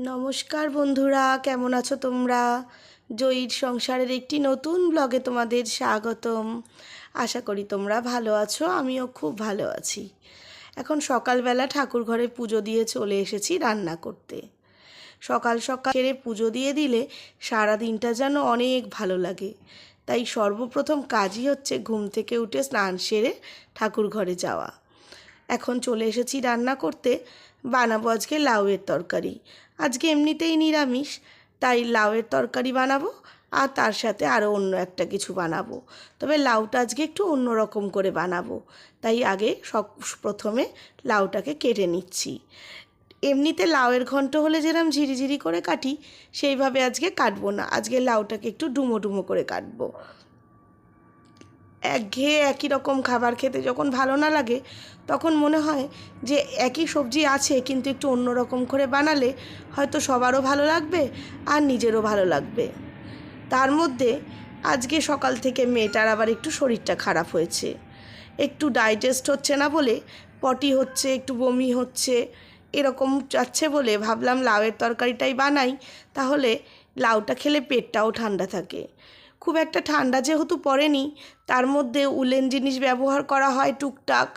নমস্কার বন্ধুরা, কেমন আছো তোমরা? জয়ীর সংসারের একটি নতুন ব্লগে তোমাদের স্বাগতম। আশা করি তোমরা ভালো আছো, আমিও খুব ভালো আছি। এখন সকালবেলা ঠাকুর ঘরে পুজো দিয়ে চলে এসেছি রান্না করতে। সকাল সকাল সেরে পুজো দিয়ে দিলে সারা দিনটা যেন অনেক ভালো লাগে। তাই সর্বপ্রথম কাজই হচ্ছে ঘুম থেকে উঠে স্নান সেরে ঠাকুর ঘরে যাওয়া। এখন চলে এসেছি রান্না করতে। বানাবো আজকে লাউয়ের তরকারি। আজকে এমনিতেই নিরামিষ, তাই লাউয়ের তরকারি বানাবো আর তার সাথে আরও অন্য একটা কিছু বানাবো। তবে লাউটা আজকে একটু অন্য রকম করে বানাবো, তাই আগে প্রথমে লাউটাকে কেটে নিচ্ছি। এমনিতে লাউয়ের ঘন্ট হলে যেরকম ঝিরিঝিরি করে কাটি, সেইভাবে আজকে কাটবো না। আজকে লাউটাকে একটু ডুমো ডুমো করে কাটবো। একঘেয়ে একই রকম খাবার খেতে যখন ভালো না লাগে, তখন মনে হয় যে একই সবজি আছে কিন্তু একটু অন্য রকম করে বানালে হয়তো সবারও ভালো লাগবে আর নিজেরও ভালো লাগবে। তার মধ্যে আজকে সকাল থেকে মেয়েটার আবার একটু শরীরটা খারাপ হয়েছে। একটু ডাইজেস্ট হচ্ছে না বলে পটি হচ্ছে, একটু বমি হচ্ছে, এরকম যাচ্ছে বলে ভাবলাম লাউয়ের তরকারিটাই বানাই, তাহলে লাউটা খেলে পেটটাও ঠান্ডা থাকে। খুব একটা ঠান্ডা যেহেতু পড়েনি, তার মধ্যে উলেন জিনিস ব্যবহার করা হয় টুকটাক,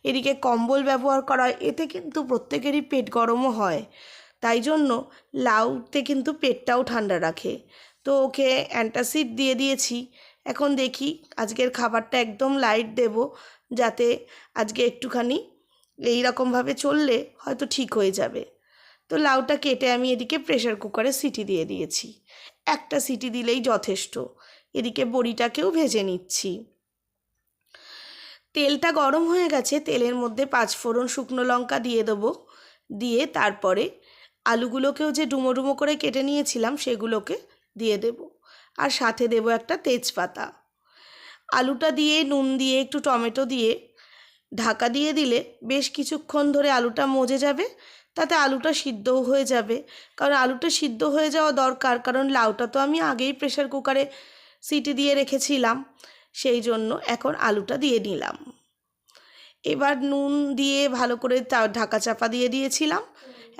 এদিকে কম্বল ব্যবহার করা হয়, এতে কিন্তু প্রত্যেকেরই পেট গরমও হয়। তাই জন্য লাউতে কিন্তু পেটটাও ঠান্ডা রাখে। তো ওকে অ্যান্টাসিড দিয়ে দিয়েছি। এখন দেখি আজকের খাবারটা একদম লাইট দেব, যাতে আজকে একটুখানি এই রকমভাবে চললে হয়তো ঠিক হয়ে যাবে। তো লাউটা কেটে আমি এদিকে প্রেসার কুকারে সিটি দিয়ে দিয়েছি। একটা সিটি দিলেই যথেষ্ট। এদিকে বড়িটাকেও ভেজে নিচ্ছি। তেলটা গরম হয়ে গেছে, তেলের মধ্যে 5 ফোড়ন শুকনো লঙ্কা দিয়ে দেবো। দিয়ে তারপরে আলুগুলোকেও যে ডুমো ডুমো করে কেটে নিয়েছিলাম সেগুলোকে দিয়ে দেব, আর সাথে দেব একটা তেজপাতা। আলুটা দিয়ে নুন দিয়ে একটু টমেটো দিয়ে ঢাকা দিয়ে দিলে বেশ কিছুক্ষণ ধরে আলুটা মজে যাবে, তাতে আলুটা সিদ্ধও হয়ে যাবে। কারণ আলুটা সিদ্ধ হয়ে যাওয়া দরকার, কারণ লাউটা তো আমি আগেই প্রেসার কুকারে সিটি দিয়ে রেখেছিলাম, সেই জন্য এখন আলুটা দিয়ে নিলাম। এবার নুন দিয়ে ভালো করে ঢাকা চাপা দিয়ে দিয়েছিলাম।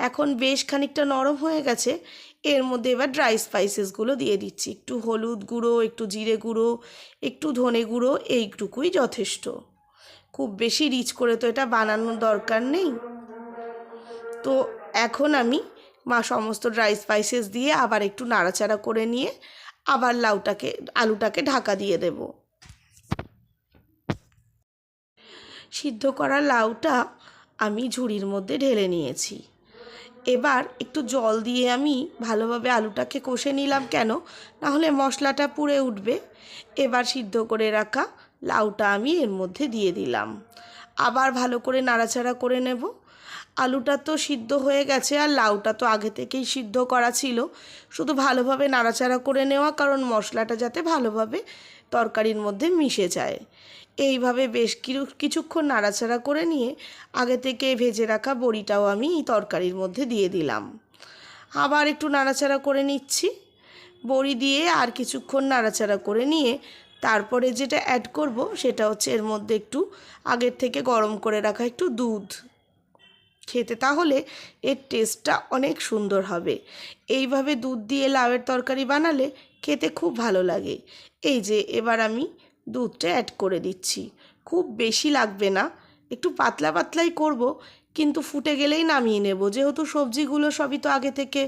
এখন বেশ খানিকটা নরম হয়ে গেছে। এর মধ্যে এবার ড্রাই স্পাইসেসগুলো দিয়ে দিচ্ছি। একটু হলুদ গুঁড়ো, একটু জিরে গুঁড়ো, একটু ধনে গুঁড়ো, এইটুকুই যথেষ্ট। খুব বেশি রিচ করে তো এটা বানানোর দরকার নেই। তো এখন আমি সমস্ত ড্রাই স্পাইসেস দিয়ে আবার একটু নাড়াচাড়া করে নিয়ে আবার আলুটাকে ঢাকা দিয়ে দেব। সিদ্ধ করা লাউটা আমি ঝুড়ির মধ্যে ঢেলে নিয়েছি। এবার একটু জল দিয়ে আমি ভালোভাবে আলুটাকে কষে নিলাম, কেন না হলে মশলাটা পুড়ে উঠবে। এবার সিদ্ধ করে রাখা লাউটা আমি এর মধ্যে দিয়ে দিলাম। আবার ভালো করে নাড়াচাড়া করে নেব। আলুটা তো সিদ্ধ হয়ে গেছে আর লাউটা তো আগে থেকেই সিদ্ধ করা ছিল, শুধু ভালোভাবে নাড়াচাড়া করে নেওয়া, কারণ মশলাটা যাতে ভালোভাবে তরকারির মধ্যে মিশে যায়। এইভাবে বেশ কিছুক্ষণ নাড়াচাড়া করে নিয়ে আগে থেকে ভেজে রাখা বড়িটাও আমি এই তরকারির মধ্যে দিয়ে দিলাম। আবার একটু নাড়াচাড়া করে নিচ্ছি। বড়ি দিয়ে আর কিছুক্ষণ নাড়াচাড়া করে নিয়ে তারপরে যেটা অ্যাড করব সেটা হচ্ছে এর মধ্যে একটু আগের থেকে গরম করে রাখা একটু দুধ। খেতে তাহলে এর টেস্টটা অনেক সুন্দর হবে। এইভাবে দুধ দিয়ে লাউয়ের তরকারি বানালে খেতে খুব ভালো লাগে। এই যে এবার আমি দুধটা অ্যাড করে দিচ্ছি। খুব বেশি লাগবে না, একটু পাতলা পাতলাই করব, কিন্তু ফুটে গেলেই নামিয়ে নেব, যেহেতু সবজিগুলো সবই তো আগে থেকে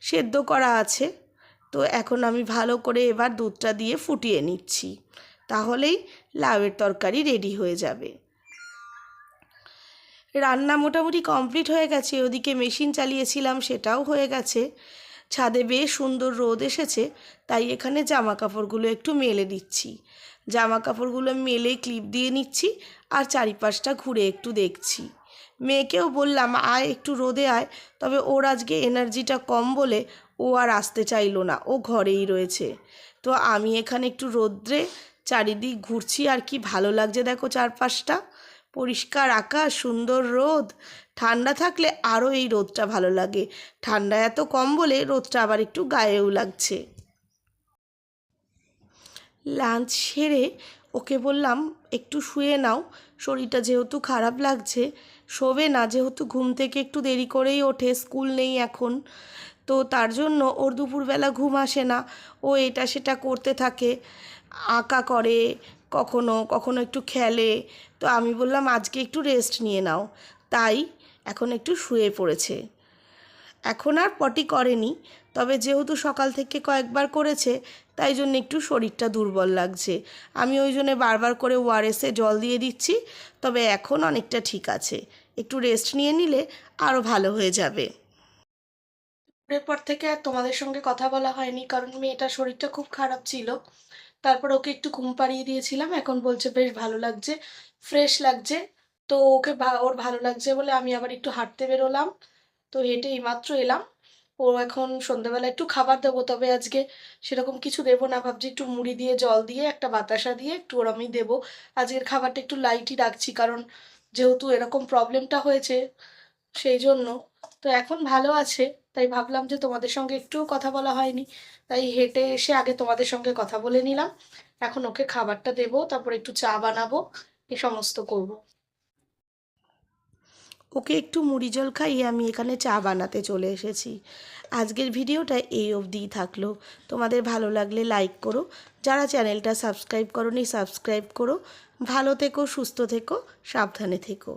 সেদ্ধ করা আছে। তো এখন আমি ভালো করে এবার দুধটা দিয়ে ফুটিয়ে নিচ্ছি, তাহলেই লাউয়ের তরকারি রেডি হয়ে যাবে। রান্না মোটামুটি কমপ্লিট হয়ে গেছে, ওদিকে মেশিন চালিয়েছিলাম সেটাও হয়ে গেছে। ছাদে বেশ সুন্দর রোদ এসেছে, তাই এখানে জামা কাপড়গুলো একটু মেলে দিচ্ছি। জামা কাপড়গুলো মেলে ক্লিপ দিয়ে নিচ্ছি আর চারিপাশটা ঘুরে একটু দেখছি। মেয়েকেও বললাম আয় একটু রোদে আয়, তবে ওর আজকে এনার্জিটা কম বলে ও আর আসতে চাইলো না, ও ঘরেই রয়েছে। তো আমি এখানে একটু রোদ্রে চারিদিক ঘুরছি আর কি ভালো লাগছে দেখো, চারপাশটা পরিষ্কার আকাশ, সুন্দর রোদ। ঠান্ডা থাকলে আরও এই রোদটা ভালো লাগে, ঠান্ডা এত কম বলে রোদটা আবার একটু গায়েও লাগছে। লাঞ্চ সেরে ওকে বললাম একটু শুয়ে নাও, শরীরটা যেহেতু খারাপ লাগছে। শোবে না, যেহেতু ঘুম থেকে একটু দেরি করেই ওঠে, স্কুল নেই এখন, তো তার জন্য ওর দুপুরবেলা ঘুম আসে না। ও এটা সেটা করতে থাকে, আঁকা করে, কখনো কখনো একটু খেলে। তো আমি বললাম আজকে একটু রেস্ট নিয়ে নাও, তাই এখন একটু শুয়ে পড়েছে। এখন আর পটি করেনি, তবে যেহেতু সকাল থেকে কয়েকবার করেছে তাই জন্য একটু শরীরটা দুর্বল লাগছে। আমি ওই জন্য বারবার করে ওআরএসে জল দিয়ে দিচ্ছি, তবে এখন অনেকটা ঠিক আছে। একটু রেস্ট নিয়ে নিলে আরও ভালো হয়ে যাবে। এরপর থেকে আর তোমাদের সঙ্গে কথা বলা হয়নি, কারণ মেয়েটার শরীরটা খুব খারাপ ছিল। তারপর ওকে একটু ঘুম পাড়িয়ে দিয়েছিলাম, এখন বলছে বেশ ভালো লাগছে, ফ্রেশ লাগছে। তো ওকে ওর ভালো লাগছে বলে আমি আবার একটু হাঁটতে বেরোলাম। তো হেঁটে এইমাত্র এলাম। ও এখন সন্ধ্যেবেলা একটু খাবার দেবো, তবে আজকে সেরকম কিছু দেবো না, ভাবছি একটু মুড়ি দিয়ে জল দিয়ে একটা বাতাসা দিয়ে একটু ওরমই দেবো। আজকের খাবারটা একটু লাইটই রাখছি, কারণ যেহেতু এরকম প্রবলেমটা হয়েছে সেই জন্য। তো এখন ভালো আছে, তাই ভাবলাম যে তোমাদের সঙ্গে একটুও কথা বলা হয়নি, তাই হেঁটে এসে আগে তোমাদের সঙ্গে কথা বলে নিলাম। এখন ওকে খাবারটা দেবো, তারপর একটু চা বানাবো, এই সমস্ত করব। ওকে একটু মুড়ি জল খাইয়ে আমি এখানে চা বানাতে চলে এসেছি। আজকের ভিডিওটা এই অবধিই থাকলো। তোমাদের ভালো লাগলে লাইক করো, যারা চ্যানেলটা সাবস্ক্রাইব করোনি সাবস্ক্রাইব করো। ভালো থেকো, সুস্থ থেকো, সাবধানে থেকো।